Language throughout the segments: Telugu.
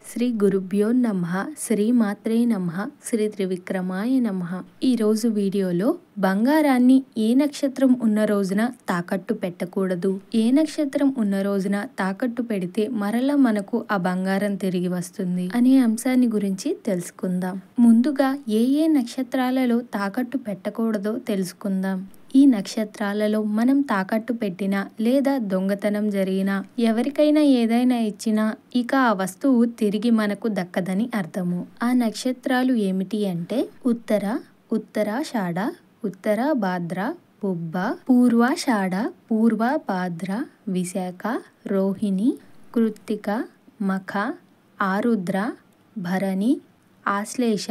శ్రీ గురుభ్యో నమః. శ్రీ మాత్రే నమః. శ్రీ త్రివిక్రమాయ నమః. ఈరోజు వీడియోలో బంగారాన్ని ఏ నక్షత్రం ఉన్న రోజున తాకట్టు పెట్టకూడదు, ఏ నక్షత్రం ఉన్న రోజున తాకట్టు పెడితే మరలా మనకు ఆ బంగారం తిరిగి వస్తుంది అనే అంశాన్ని గురించి తెలుసుకుందాం. ముందుగా ఏ నక్షత్రాలలో తాకట్టు పెట్టకూడదో తెలుసుకుందాం. ఈ నక్షత్రాలలో మనం తాకట్టు పెట్టినా లేదా దొంగతనం జరిగినా, ఎవరికైనా ఏదైనా ఇచ్చినా ఇక ఆ వస్తువు తిరిగి మనకు దక్కదని అర్థము. ఆ నక్షత్రాలు ఏమిటి అంటే ఉత్తరాషాఢ, ఉత్తరాభాద్ర, పుబ్బ, పూర్వాషాఢ, పూర్వభాద్ర, విశాఖ, రోహిణి, కృత్తిక, మఖ, ఆరుద్ర, భరణి, ఆశ్లేష,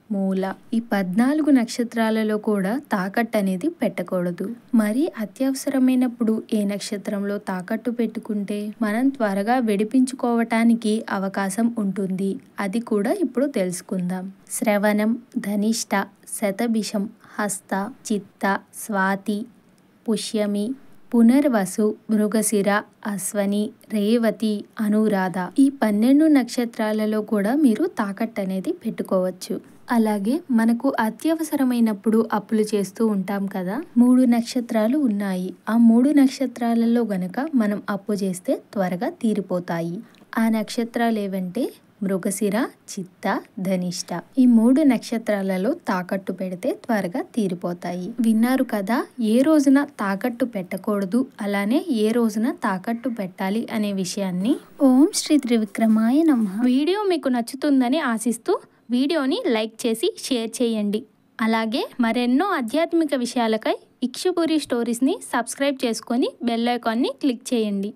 మూల. ఈ 14 నక్షత్రాలలో కూడా తాకట్టు అనేది పెట్టకూడదు. మరి అత్యవసరమైనప్పుడు ఏ నక్షత్రంలో తాకట్టు పెట్టుకుంటే మనం త్వరగా విడిపించుకోవటానికి అవకాశం ఉంటుంది, అది కూడా ఇప్పుడు తెలుసుకుందాం. శ్రవణం, ధనిష్ట, శతభిషం, హస్త, చిత్త, స్వాతి, పుష్యమి, పునర్వసు, మృగశిర, అశ్వని, రేవతి, అనురాధ. ఈ 12 నక్షత్రాలలో కూడా మీరు తాకట్టు అనేది పెట్టుకోవచ్చు. అలాగే మనకు అత్యవసరమైనప్పుడు అప్పులు చేస్తూ ఉంటాం కదా, 3 నక్షత్రాలు ఉన్నాయి. ఆ 3 నక్షత్రాలలో గనక మనం అప్పు చేస్తే త్వరగా తీరిపోతాయి. ఆ నక్షత్రాలు ఏవంటే మృగశిర, చిత్త, ధనిష్ట. ఈ 3 నక్షత్రాలలో తాకట్టు పెడితే త్వరగా తీరిపోతాయి. విన్నారు కదా, ఏ రోజున తాకట్టు పెట్టకూడదు, అలానే ఏ రోజున తాకట్టు పెట్టాలి అనే విషయాన్ని. ఓం శ్రీ త్రివిక్రమాయ నమః. వీడియో మీకు నచ్చుతుందని ఆశిస్తూ వీడియోని లైక్ చేసి షేర్ చేయండి. అలాగే మరెన్నో ఆధ్యాత్మిక విషయాలకై ఇక్షుపురి స్టోరీస్ని సబ్స్క్రైబ్ చేసుకొని బెల్ ఐకాన్ని క్లిక్ చేయండి.